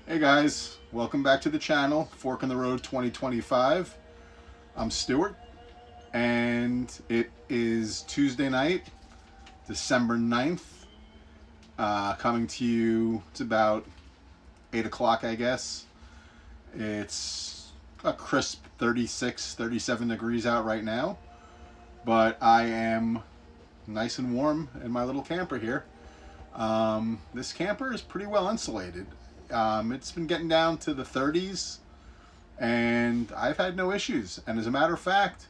Hey guys, welcome back to the channel, Fork in the Road 2025. I'm Stuart, and it is Tuesday night, December 9th, coming to you. It's about 8 o'clock, I guess. It's a crisp 36, 37 degrees out right now, but I am nice and warm in my little camper here. This camper is pretty well insulated. It's been getting down to the 30s, and I've had no issues. And as a matter of fact,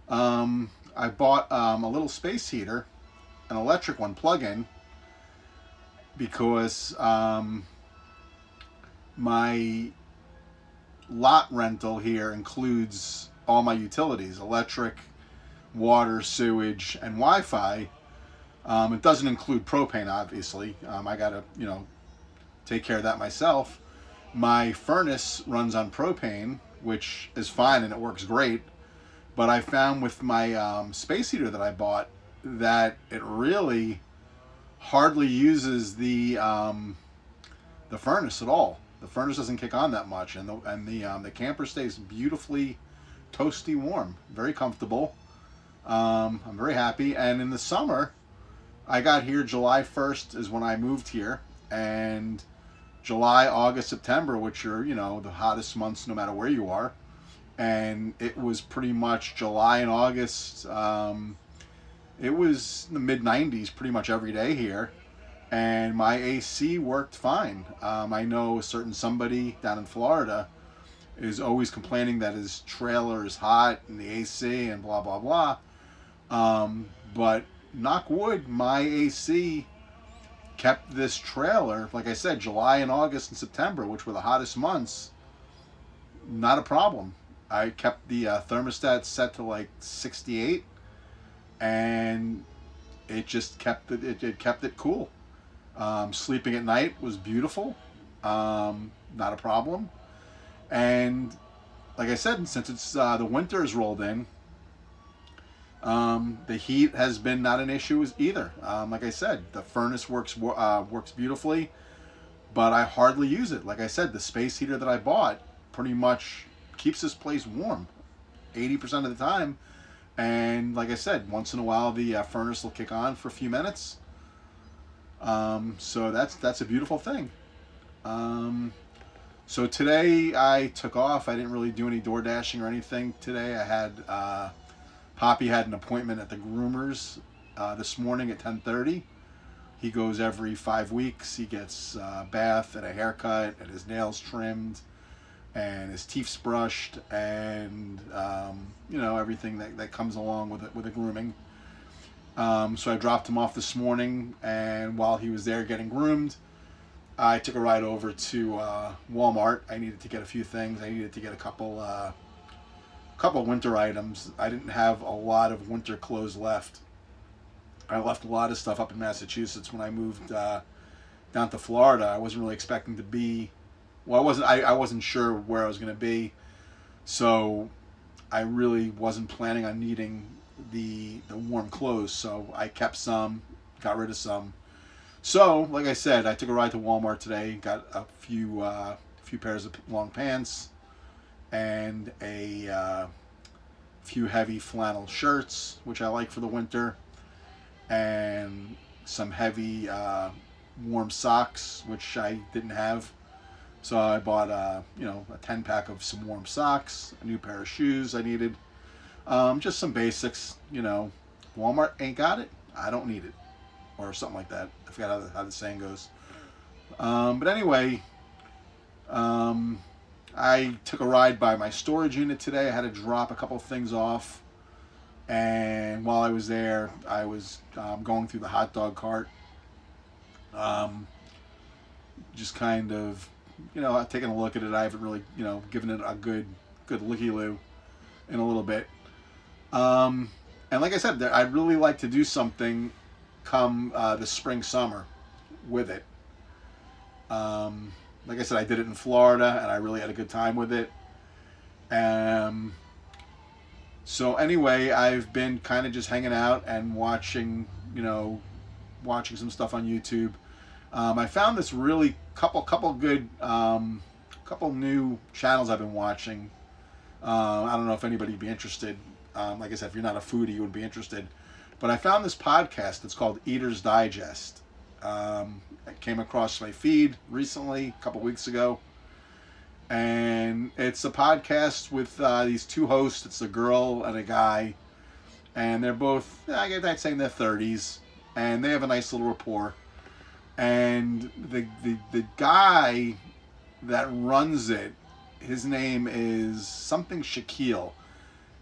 I bought a little space heater, an electric one, plug-in, because my lot rental here includes all my utilities: electric, water, sewage, and Wi-Fi. It doesn't include propane, obviously. I gotta, take care of that myself. My furnace runs on propane, which is fine and it works great. But I found with my space heater that I bought that it really hardly uses the furnace at all. The furnace doesn't kick on that much, and the camper stays beautifully toasty warm, very comfortable. I'm very happy. And in the summer, I got here July 1st is when I moved here, and July, August, September, which are, the hottest months no matter where you are. And it was pretty much July and August. It was in the mid 90s pretty much every day here. And my AC worked fine. I know a certain somebody down in Florida is always complaining that his trailer is hot and the AC and blah, blah, blah. But knock wood, my AC kept this trailer, like I said, July and August and September, which were the hottest months, not a problem. I kept the thermostat set to like 68, and it just kept it kept it cool. Sleeping at night was beautiful, not a problem. And like I said, since it's the winter has rolled in, the heat has been not an issue either. Like I said, the furnace works beautifully, but I hardly use it. Like I said, the space heater that I bought pretty much keeps this place warm 80% of the time. And like I said, once in a while the furnace will kick on for a few minutes. So that's a beautiful thing. So today I took off. I didn't really do any door dashing or anything today. I had Poppy had an appointment at the groomers this morning at 10:30. He goes every 5 weeks. He gets a bath and a haircut and his nails trimmed and his teeth brushed and everything that comes along with a grooming. So I dropped him off this morning, and while he was there getting groomed, I took a ride over to Walmart. I needed to get a few things. I needed to get a couple winter items. I didn't have a lot of winter clothes left. I left a lot of stuff up in Massachusetts when I moved down to Florida. I wasn't really expecting to be. Well, I wasn't sure where I was going to be, so I really wasn't planning on needing the warm clothes. So I kept some, got rid of some. So, like I said, I took a ride to Walmart today. Got a few pairs of long pants and a few heavy flannel shirts, which I like for the winter, and some heavy warm socks, which I didn't have. So I bought a 10-pack of some warm socks, a new pair of shoes I needed, just some basics. Walmart ain't got it, I don't need it, or something like that. I forgot how the saying goes. But anyway, I took a ride by my storage unit today. I had to drop a couple of things off. And while I was there, I was going through the hot dog cart. Just kind of, taking a look at it. I haven't really, given it a good looky-loo in a little bit. And like I said, I'd really like to do something come the spring, summer with it. Like I said, I did it in Florida, and I really had a good time with it. So anyway, I've been kind of just hanging out and watching some stuff on YouTube. I found this really couple good couple new channels I've been watching. I don't know if anybody would be interested. Like I said, if you're not a foodie, you would be interested. But I found this podcast that's called Eater's Digest. It came across my feed recently, a couple weeks ago. And it's a podcast with these two hosts. It's a girl and a guy. And they're both, I'd say in their 30s. And they have a nice little rapport. And the guy that runs it, his name is something Shaquille.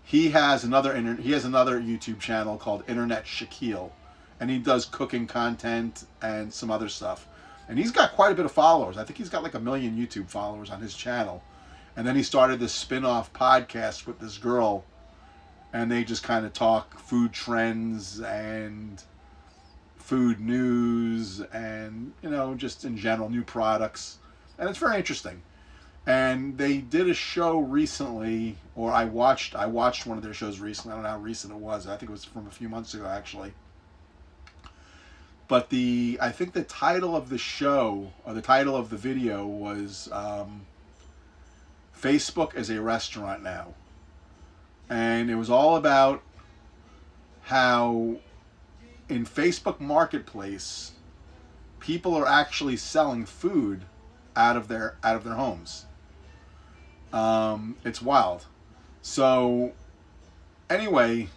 He has another YouTube channel called Internet Shaquille, and he does cooking content and some other stuff. And he's got quite a bit of followers. I think he's got like 1 million YouTube followers on his channel. And then he started this spin-off podcast with this girl, and they just kind of talk food trends and food news and, just in general new products. And it's very interesting. And they did a show recently, or I watched one of their shows recently. I don't know how recent it was. I think it was from a few months ago, actually. But I think the title of the show, or the title of the video was Facebook is a Restaurant Now. And it was all about how in Facebook Marketplace, people are actually selling food out of their homes. It's wild. So anyway,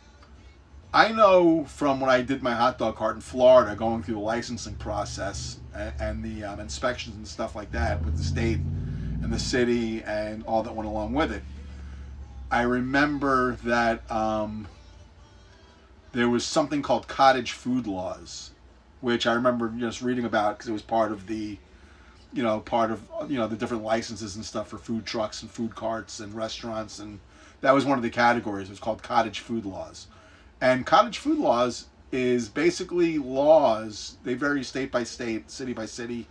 I know from when I did my hot dog cart in Florida, going through the licensing process and the inspections and stuff like that with the state and the city and all that went along with it. I remember that there was something called Cottage food laws, which I remember just reading about because it was part of the the different licenses and stuff for food trucks and food carts and restaurants, and that was one of the categories. It was called Cottage food laws. And Cottage food laws is basically laws, they vary state by state, city by city,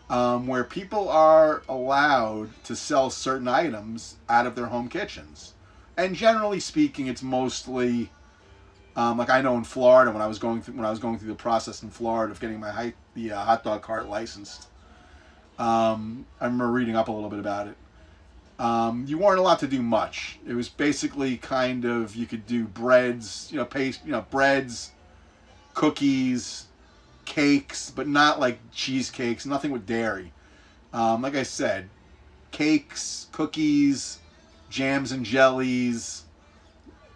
where people are allowed to sell certain items out of their home kitchens. And generally speaking, it's mostly like I know in Florida, when I was going through the process in Florida of getting my hot dog cart licensed. I remember reading up a little bit about it. You weren't allowed to do much. It was basically kind of, you could do breads, breads, cookies, cakes, but not like cheesecakes, nothing with dairy. Like I said, cakes, cookies, jams and jellies,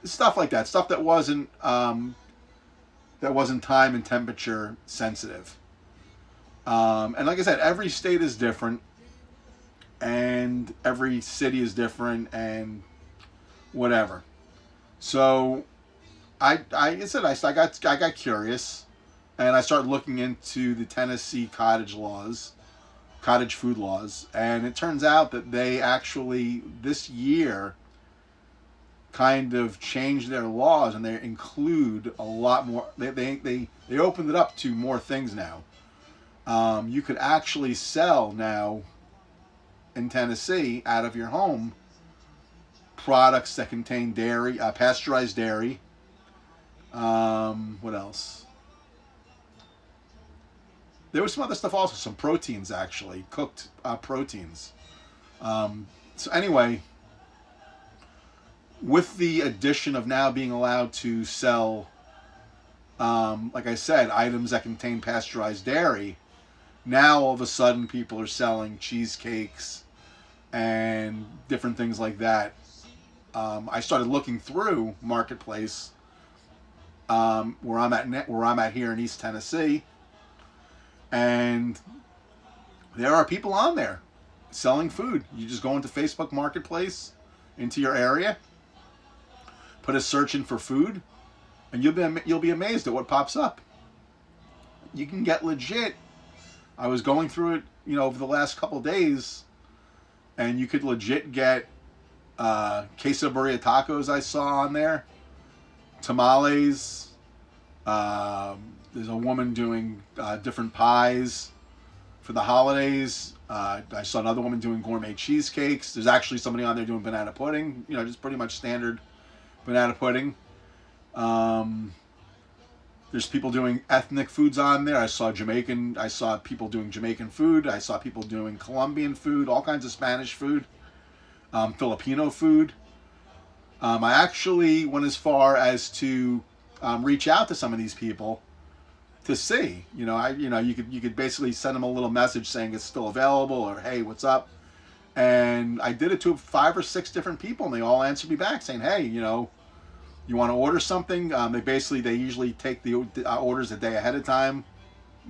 stuff like that. Stuff that wasn't time and temperature sensitive. And like I said, every state is different, and every city is different, and whatever. So, I got curious, and I started looking into the Tennessee cottage food laws, and it turns out that they actually this year kind of changed their laws, and they include a lot more. They opened it up to more things now. You could actually sell now in Tennessee out of your home products that contain dairy, pasteurized dairy. What else? There was some other stuff also, some proteins actually, cooked proteins. So anyway, with the addition of now being allowed to sell, like I said, items that contain pasteurized dairy, now all of a sudden people are selling cheesecakes and different things like that. I started looking through Marketplace, where I'm at here in East Tennessee, and there are people on there selling food. You just go into Facebook Marketplace, into your area, put a search in for food, and you'll be amazed at what pops up. You can get legit. I was going through it, over the last couple of days, and you could legit get queso burrito tacos I saw on there, tamales. There's a woman doing different pies for the holidays. I saw another woman doing gourmet cheesecakes. There's actually somebody on there doing banana pudding, just pretty much standard banana pudding. There's people doing ethnic foods on there. I saw people doing Jamaican food. I saw people doing Colombian food, all kinds of Spanish food, Filipino food. I actually went as far as to reach out to some of these people to see. You could basically send them a little message saying it's still available, or hey, what's up? And I did it to 5 or 6 different people, and they all answered me back saying, hey, you want to order something? They usually take the orders a day ahead of time,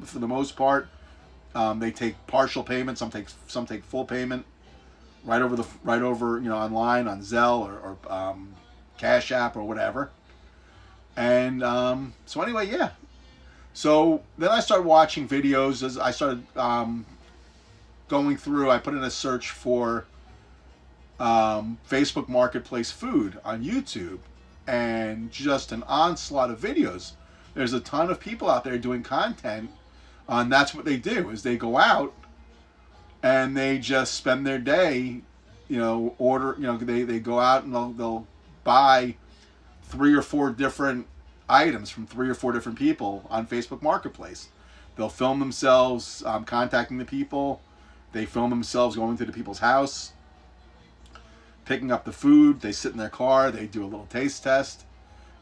for the most part. They take partial payment. Some take full payment, right over online on Zelle or Cash App or whatever. And so anyway, yeah. So then I started watching videos. As I started going through, I put in a search for Facebook Marketplace food on YouTube, and just an onslaught of videos. There's a ton of people out there doing content, and that's what they do, is they go out and they just spend their day, they go out and they'll buy 3 or 4 different items from 3 or 4 different people on Facebook Marketplace. They'll film themselves contacting the people. They film themselves going to the people's house, picking up the food. They sit in their car. They do a little taste test.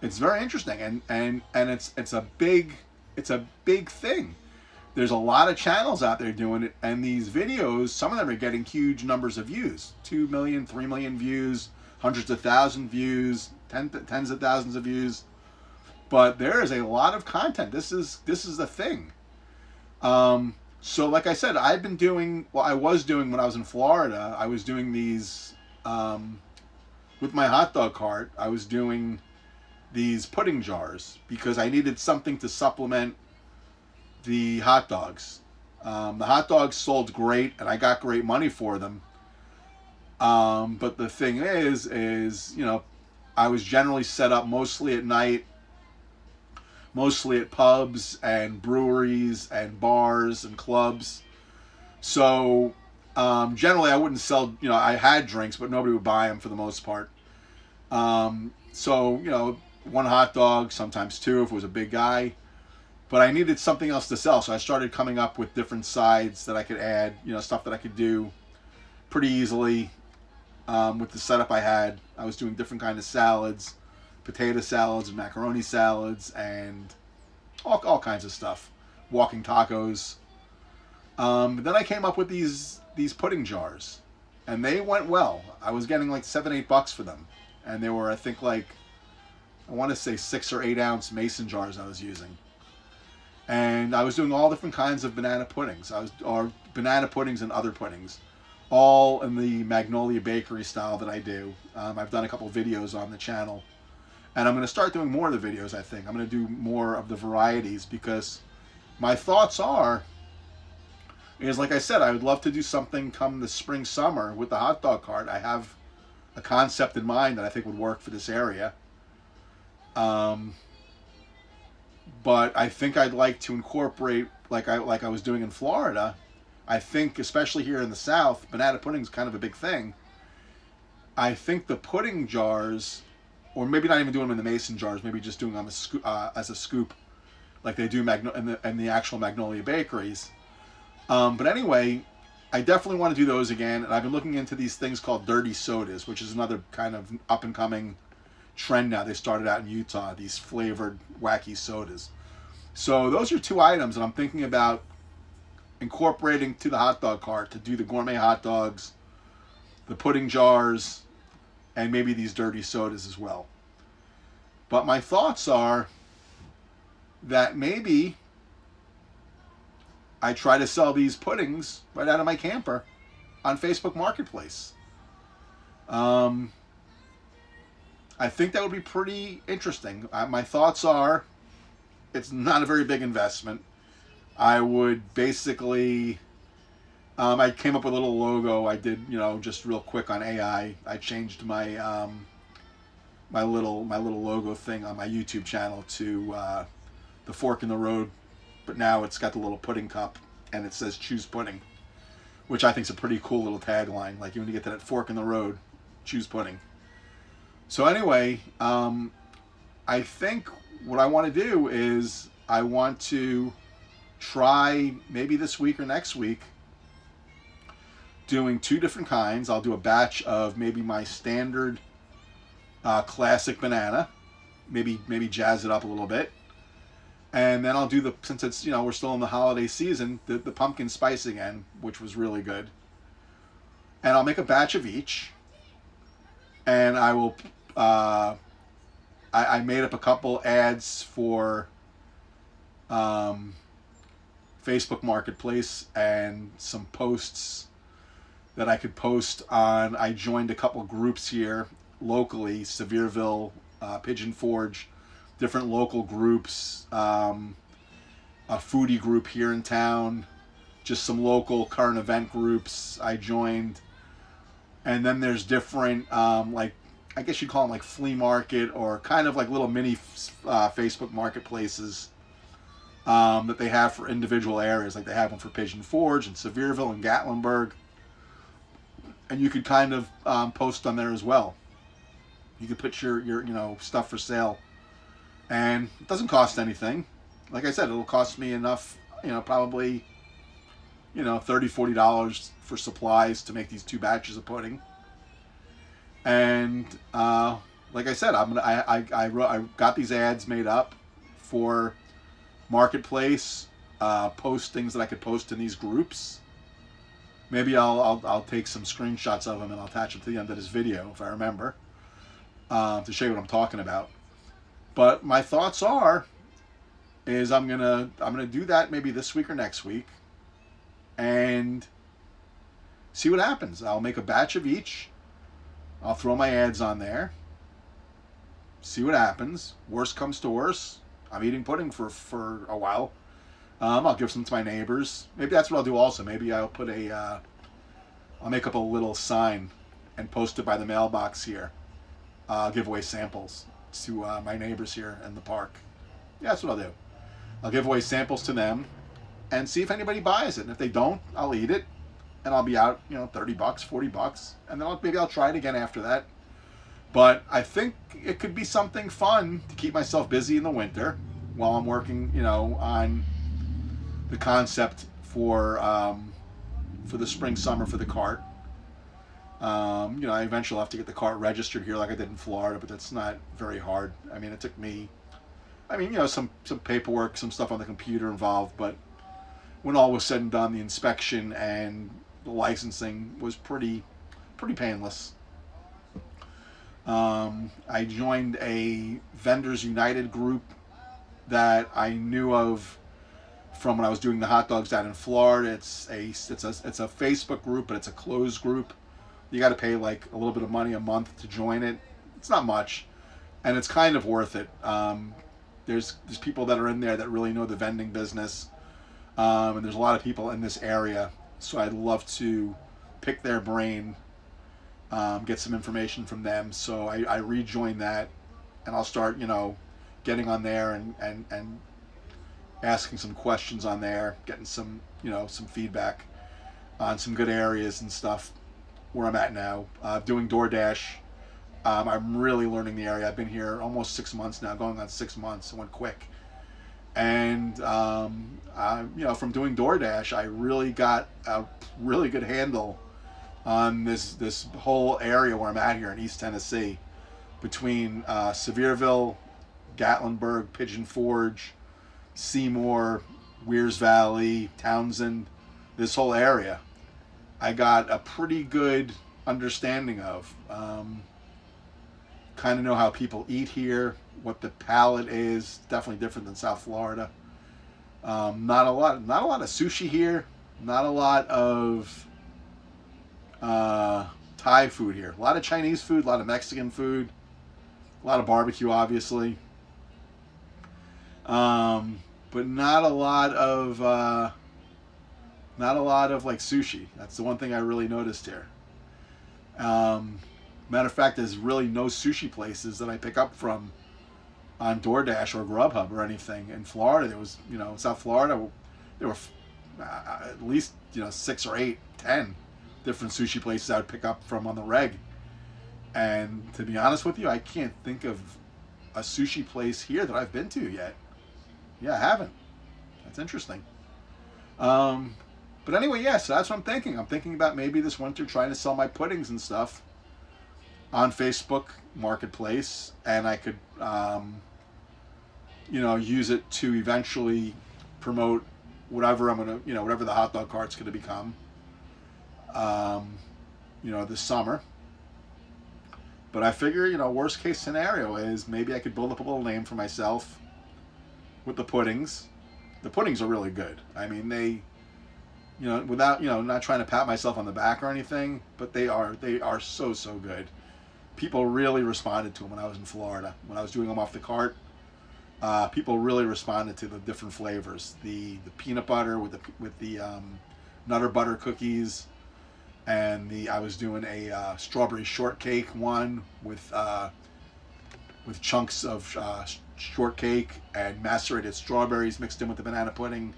It's very interesting, and it's a big thing. There's a lot of channels out there doing it, and these videos, some of them are getting huge numbers of views, 2 million, 3 million views, hundreds of thousands views, tens of thousands of views. But there is a lot of content. This is the thing. So like I said, I was doing when I was in Florida, I was doing these, with my hot dog cart, I was doing these pudding jars because I needed something to supplement the hot dogs. The hot dogs sold great, and I got great money for them. But the thing is, I was generally set up mostly at night, mostly at pubs and breweries and bars and clubs. So generally I wouldn't sell, I had drinks, but nobody would buy them for the most part. So, 1 hot dog, sometimes 2 if it was a big guy. But I needed something else to sell, so I started coming up with different sides that I could add, stuff that I could do pretty easily with the setup I had. I was doing different kind of salads, potato salads and macaroni salads, and all kinds of stuff, walking tacos. Then I came up with these pudding jars, and they went well. I was getting like $7-8 for them, and they were, I think, I want to say 6 or 8 ounce mason jars I was using. And I was doing all different kinds of banana puddings. Or banana puddings and other puddings, all in the Magnolia Bakery style that I do. I've done a couple videos on the channel, and I'm going to start doing more of the videos. I think I'm going to do more of the varieties, because my thoughts is like I said, I would love to do something come the spring, summer with the hot dog cart. I have a concept in mind that I think would work for this area. But I think I'd like to incorporate, like I was doing in Florida. I think, especially here in the South, banana pudding is kind of a big thing. I think the pudding jars, or maybe not even doing them in the mason jars, maybe just doing them as a scoop, like they do in the actual Magnolia bakeries. But anyway, I definitely want to do those again. And I've been looking into these things called dirty sodas, which is another kind of up and coming trend now. They started out in Utah, these flavored wacky sodas. So those are 2 items that I'm thinking about incorporating to the hot dog cart to do the gourmet hot dogs, the pudding jars, and maybe these dirty sodas as well. But my thoughts are that maybe I try to sell these puddings right out of my camper on Facebook Marketplace. I think that would be pretty interesting. My thoughts are, it's not a very big investment. I would basically, I came up with a little logo. I did, just real quick on AI. I changed my my little logo thing on my YouTube channel to the fork in the road, but now it's got the little pudding cup and it says "Choose Pudding," which I think is a pretty cool little tagline. Like, when you get to that fork in the road, choose pudding. So anyway, I think what I want to do is I want to try maybe this week or next week doing two different kinds. I'll do a batch of maybe my standard classic banana, maybe jazz it up a little bit, and then I'll do the, since it's, we're still in the holiday season, the pumpkin spice again, which was really good. And I'll make a batch of each, and I will I made up a couple ads for Facebook Marketplace and some posts that I could post on. I joined a couple groups here locally, Sevierville, Pigeon Forge, different local groups, a foodie group here in town, just some local current event groups I joined. And then there's different, like, I guess you'd call them like flea market or kind of like little mini Facebook marketplaces that they have for individual areas. Like they have one for Pigeon Forge and Sevierville and Gatlinburg. And you could kind of post on there as well. You could put your stuff for sale. And it doesn't cost anything. Like I said, it'll cost me enough, probably, $30-$40 for supplies to make these two batches of pudding. And like I said, I got these ads made up for Marketplace, postings that I could post in these groups. Maybe I'll take some screenshots of them and I'll attach them to the end of this video if I remember, to show you what I'm talking about. But my thoughts is I'm gonna do that maybe this week or next week, and see what happens. I'll make a batch of each. I'll throw my ads on there. See what happens. Worst comes to worst, I'm eating pudding for a while. I'll give some to my neighbors. Maybe that's what I'll do also. Maybe I'll put I'll make up a little sign and post it by the mailbox here. Give away samples to my neighbors here in the park. Yeah, that's what I'll do. I'll give away samples to them and see if anybody buys it. And if they don't, I'll eat it. And I'll be out, $30, $40, and then maybe I'll try it again after that. But I think it could be something fun to keep myself busy in the winter while I'm working, on the concept for the spring, summer for the cart. I eventually have to get the cart registered here like I did in Florida, but that's not very hard. I mean, it took me, some paperwork, some stuff on the computer involved, but when all was said and done, the inspection and the licensing was pretty painless. I joined a Vendors United group that I knew of from when I was doing the hot dogs down in Florida. It's a Facebook group, but it's a closed group. You got to pay like a little bit of money a month to join it. It's not much, and it's kind of worth it. There's people that are in there that really know the vending business, and there's a lot of people in this area. So I'd love to pick their brain, get some information from them. So I rejoined that, and I'll start, getting on there and asking some questions on there, getting some, some feedback on some good areas and stuff where I'm at now. Doing DoorDash. I'm really learning the area. I've been here almost 6 months now, going on 6 months. It went quick. And from doing DoorDash, I really got a really good handle on this whole area where I'm at here in East Tennessee, between Sevierville, Gatlinburg, Pigeon Forge, Seymour, Weirs Valley, Townsend, this whole area. I got a pretty good understanding of. Kind of know how people eat here, what the palate is. Definitely different than South Florida. Not a lot of sushi here. Not a lot of Thai food here. A lot of Chinese food, a lot of Mexican food, a lot of barbecue, obviously. But not a lot of like sushi. That's the one thing I really noticed here. Matter of fact, there's really no sushi places that I pick up from on DoorDash or Grubhub or anything. In Florida, there was, South Florida, there were at least, 6 or 8, 10 different sushi places I would pick up from on the reg. And to be honest with you, I can't think of a sushi place here that I've been to yet. Yeah, I haven't. That's interesting. But anyway, yeah, so that's what I'm thinking. I'm thinking about maybe this winter trying to sell my puddings and stuff on Facebook Marketplace, and I could, use it to eventually promote whatever I'm gonna, whatever the hot dog cart's gonna become, this summer. But I figure, worst case scenario is maybe I could build up a little name for myself with the puddings. The puddings are really good. I mean, they, without, not trying to pat myself on the back or anything, but they are so, so good. People really responded to them when I was in Florida. When I was doing them off the cart, people really responded to the different flavors. The peanut butter with the Nutter Butter cookies, and I was doing a strawberry shortcake one with chunks of shortcake and macerated strawberries mixed in with the banana pudding.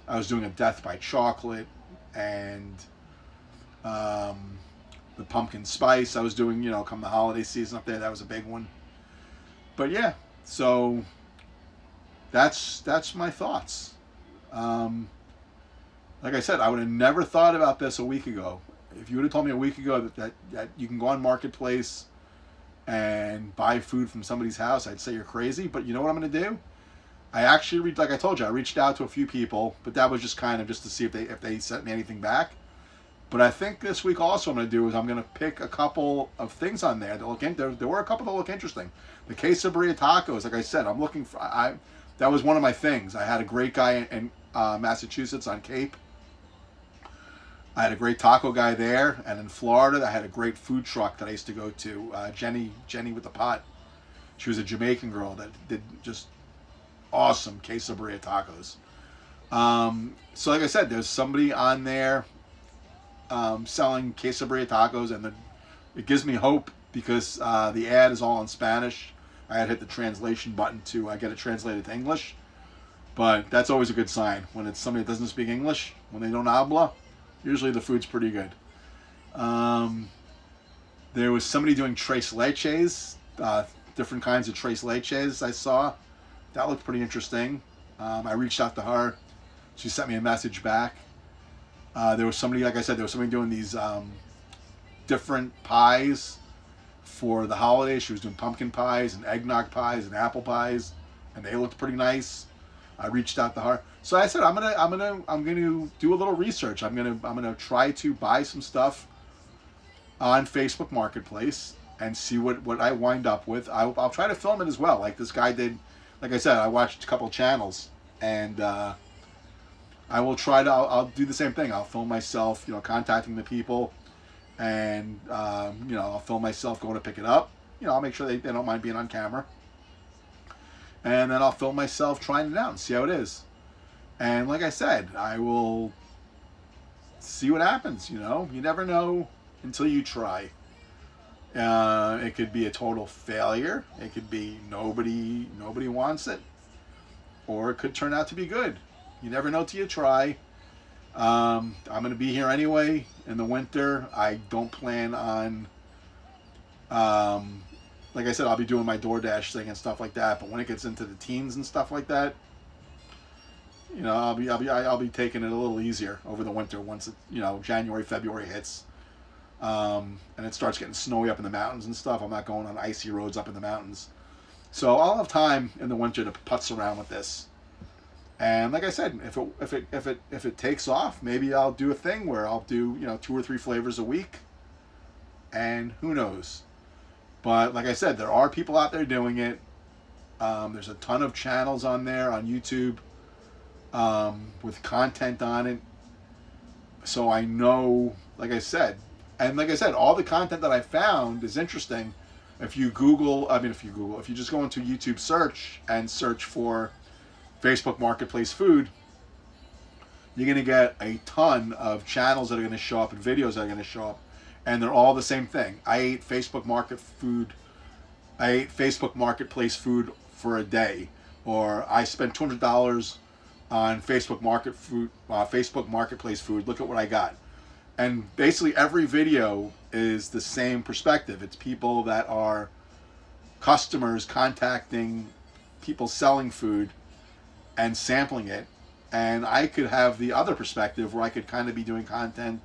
I was doing a Death by Chocolate, and the pumpkin spice I was doing, come the holiday season up there. That was a big one. But yeah, so that's my thoughts. Like I said, I would have never thought about this a week ago. If you would have told me a week ago that you can go on Marketplace and buy food from somebody's house, I'd say you're crazy. But you know what I'm going to do? I actually, like I told you, I reached out to a few people, but that was just kind of just to see if they sent me anything back. But I think this week also what I'm going to do is I'm going to pick a couple of things on there that look in. There were a couple that look interesting. The quesadilla tacos, like I said, I'm looking for. That was one of my things. I had a great guy in Massachusetts on Cape. I had a great taco guy there, and in Florida, I had a great food truck that I used to go to. Jenny with the pot. She was a Jamaican girl that did just awesome quesadilla tacos. So like I said, there's somebody on there selling quesadilla tacos, and it gives me hope because the ad is all in Spanish. I had hit the translation button to get it translated to English, but that's always a good sign when it's somebody that doesn't speak English. When they don't habla, usually the food's pretty good. There was somebody doing tres leches, different kinds of tres leches I saw. That looked pretty interesting. I reached out to her. She sent me a message back. There was somebody, like I said, doing these different pies for the holidays. She was doing pumpkin pies and eggnog pies and apple pies, and they looked pretty nice. I reached out to her. So I said, I'm gonna do a little research. I'm gonna try to buy some stuff on Facebook Marketplace and see what I wind up with. I'll try to film it as well, like this guy did. Like I said, I watched a couple channels, and I will try to. I'll do the same thing. I'll film myself, contacting the people, and I'll film myself going to pick it up. I'll make sure they don't mind being on camera, and then I'll film myself trying it out and see how it is. And like I said, I will see what happens. You never know until you try. It could be a total failure. It could be nobody wants it, or it could turn out to be good. You never know till you try. I'm going to be here anyway in the winter. I don't plan on, like I said, I'll be doing my DoorDash thing and stuff like that. But when it gets into the teens and stuff like that, I'll be taking it a little easier over the winter once January, February hits, and it starts getting snowy up in the mountains and stuff. I'm not going on icy roads up in the mountains, so I'll have time in the winter to putz around with this. And like I said, if it takes off, maybe I'll do a thing where I'll do 2 or 3 flavors a week, and who knows. But like I said, there are people out there doing it. There's a ton of channels on there on YouTube with content on it. So I know, like I said, all the content that I found is interesting. If you just go into YouTube search and search for Facebook Marketplace food, you're going to get a ton of channels that are going to show up and videos that are going to show up, and they're all the same thing. I ate Facebook Marketplace food for a day, or I spent $200 on Facebook Marketplace food. Look at what I got. And basically every video is the same perspective. It's people that are customers contacting people selling food and sampling it. And I could have the other perspective where I could kind of be doing content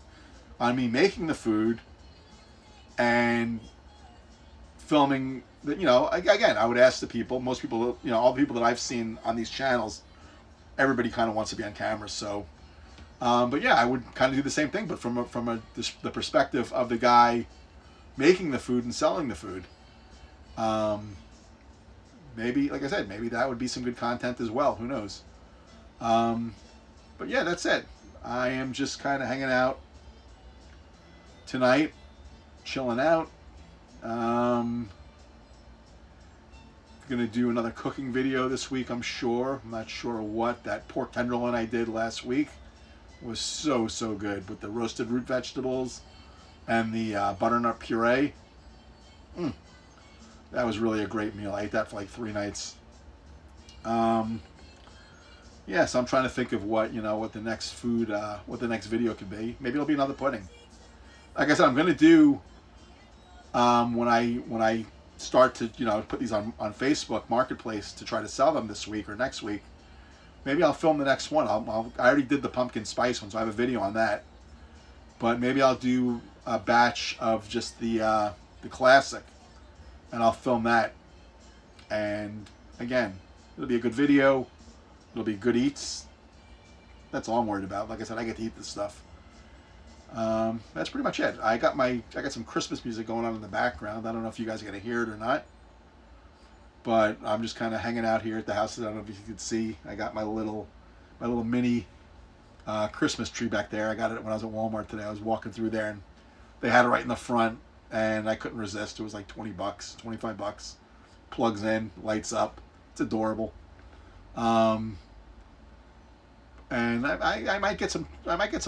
on me making the food and filming. Again, I would ask the people, most people, all the people that I've seen on these channels, everybody kind of wants to be on camera. So, but yeah, I would kind of do the same thing, but from the perspective of the guy making the food and selling the food. Maybe, like I said, maybe that would be some good content as well. Who knows? But yeah, that's it. I am just kind of hanging out tonight, chilling out. Gonna do another cooking video this week, I'm sure. I'm not sure what. That pork tenderloin I did last week was so good with the roasted root vegetables and the butternut puree. That was really a great meal. I ate that for like 3 nights. Yeah, so I'm trying to think of what the next food, what the next video could be. Maybe it'll be another pudding. Like I said, I'm gonna do when I start to put these on Facebook Marketplace to try to sell them this week or next week. Maybe I'll film the next one. I already did the pumpkin spice one, so I have a video on that. But maybe I'll do a batch of just the classic, and I'll film that. And again, it'll be a good video. It'll be good eats. That's all I'm worried about. Like I said, I get to eat this stuff. That's pretty much it. I got some Christmas music going on in the background. I don't know if you guys are gonna hear it or not, but I'm just kind of hanging out here at the house. I don't know if you can see. I got my little mini Christmas tree back there. I got it when I was at Walmart today. I was walking through there and they had it right in the front, and I couldn't resist. It was like $20, $25. Plugs in, lights up. It's adorable. And I might get some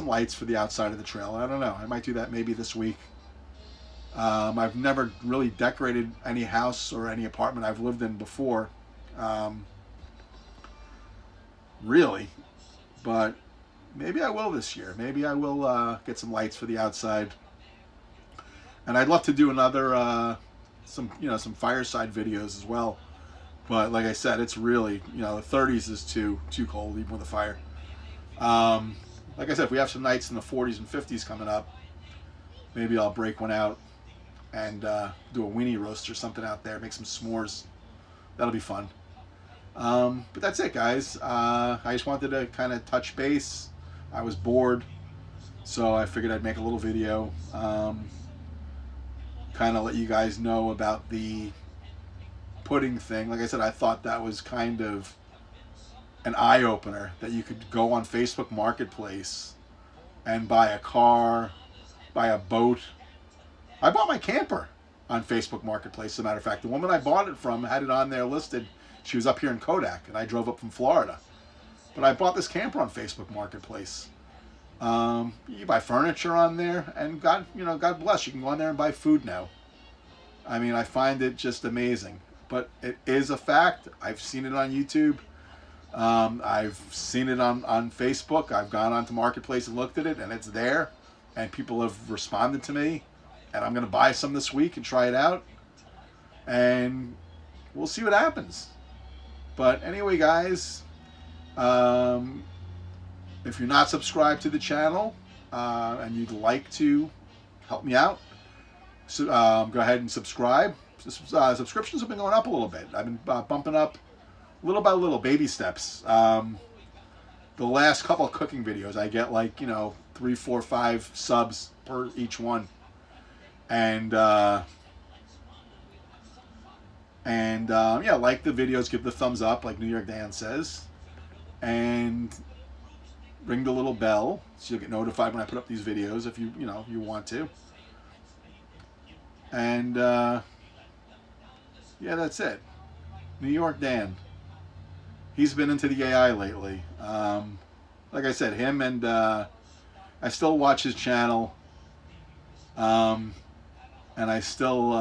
lights for the outside of the trail. I don't know. I might do that maybe this week. I've never really decorated any house or any apartment I've lived in before, really. But maybe I will this year. Maybe I will get some lights for the outside. And I'd love to do another some fireside videos as well. But like I said, it's really the 30s is too cold even with a fire. Like I said, if we have some nights in the 40s and 50s coming up, maybe I'll break one out and do a weenie roast or something out there, make some s'mores. That'll be fun. But that's it, guys. I just wanted to kind of touch base. I was bored, so I figured I'd make a little video, kind of let you guys know about the pudding thing. Like I said, I thought that was kind of an eye-opener, that you could go on Facebook Marketplace and buy a car, buy a boat. I bought my camper on Facebook Marketplace, as a matter of fact. The woman I bought it from had it on there listed. She was up here in Kodak, and I drove up from Florida. But I bought this camper on Facebook Marketplace. You buy furniture on there, and God bless, you can go on there and buy food now. I mean, I find it just amazing. But it is a fact. I've seen it on YouTube. I've seen it on Facebook. I've gone onto Marketplace and looked at it, and it's there. And people have responded to me. And I'm going to buy some this week and try it out. And we'll see what happens. But anyway, guys, if you're not subscribed to the channel and you'd like to help me out, so, go ahead and subscribe. Subscriptions have been going up a little bit. I've been bumping up little by little, baby steps. The last couple of cooking videos, I get like 3, 4, 5 subs per each one, and like the videos, give the thumbs up, like New York Dan says, and ring the little bell so you'll get notified when I put up these videos if you want to. And yeah, that's it. New York Dan. He's been into the AI lately. Like I said, him and I still watch his channel. And I still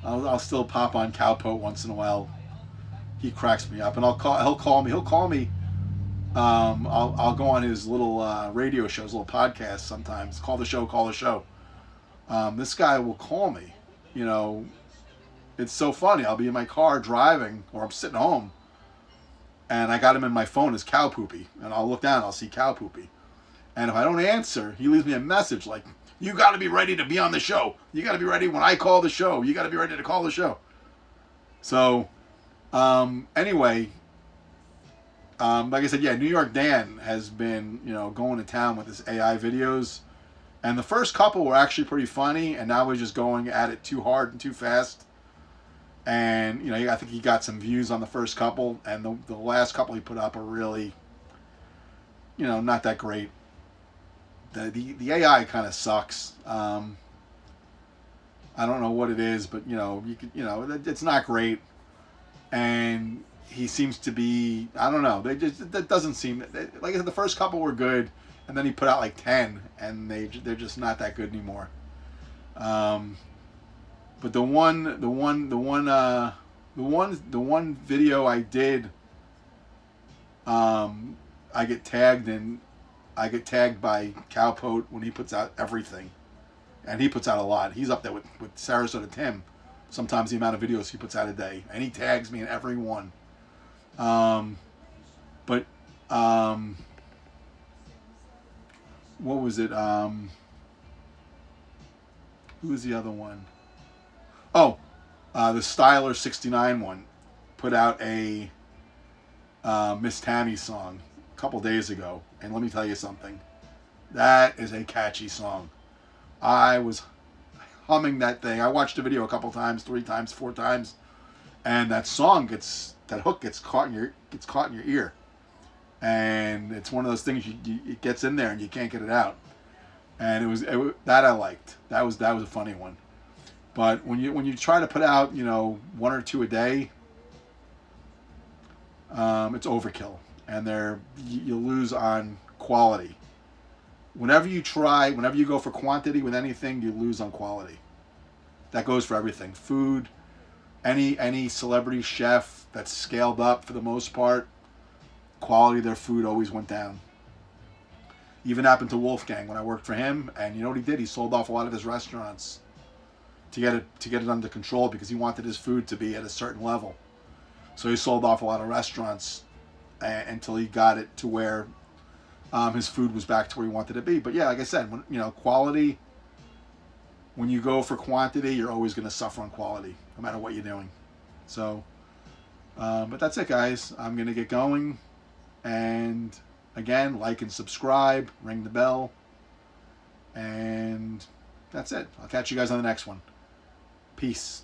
I'll still pop on Cowpote once in a while. He cracks me up, and he'll call me. I'll go on his little radio show, his little podcast sometimes. Call the show. This guy will call me. It's so funny. I'll be in my car driving, or I'm sitting home, and I got him in my phone as Cow Poopy, and I'll look down, I'll see Cow Poopy, and if I don't answer, he leaves me a message like, "You got to be ready to be on the show. You got to be ready when I call the show. You got to be ready to call the show." So, anyway, like I said, yeah, New York Dan has been, going to town with his AI videos. And the first couple were actually pretty funny, and now he's just going at it too hard and too fast. And, I think he got some views on the first couple, and the last couple he put up are really, not that great. The AI kind of sucks. I don't know what it is, but, it's not great. And he seems to be, I don't know, that doesn't seem, like I said, the first couple were good, and then he put out like 10, and they're just not that good anymore. But the one video I did, I get tagged by Cowpote when he puts out everything, and he puts out a lot. He's up there with Sarasota Tim. Sometimes the amount of videos he puts out a day, and he tags me in every one. What was it? Who was the other one? Oh, the Styler 69 one put out a Miss Tammy song a couple days ago, and let me tell you something. That is a catchy song. I was humming that thing. I watched the video a couple times, 3 times, 4 times, and that hook gets caught in your ear, and it's one of those things it gets in there and you can't get it out. And that I liked. That was a funny one. But when you try to put out 1 or 2 a day, it's overkill, and you lose on quality. Whenever you go for quantity with anything, you lose on quality. That goes for everything. Food, any celebrity chef that's scaled up, for the most part, quality of their food always went down. Even happened to Wolfgang when I worked for him, and you know what he did? He sold off a lot of his restaurants to get it under control, because he wanted his food to be at a certain level. So he sold off a lot of restaurants until he got it to where his food was back to where he wanted it to be. But yeah, like I said, quality, when you go for quantity, you're always going to suffer on quality, no matter what you're doing. So, but that's it, guys. I'm going to get going. And again, like and subscribe, ring the bell. And that's it. I'll catch you guys on the next one. Peace.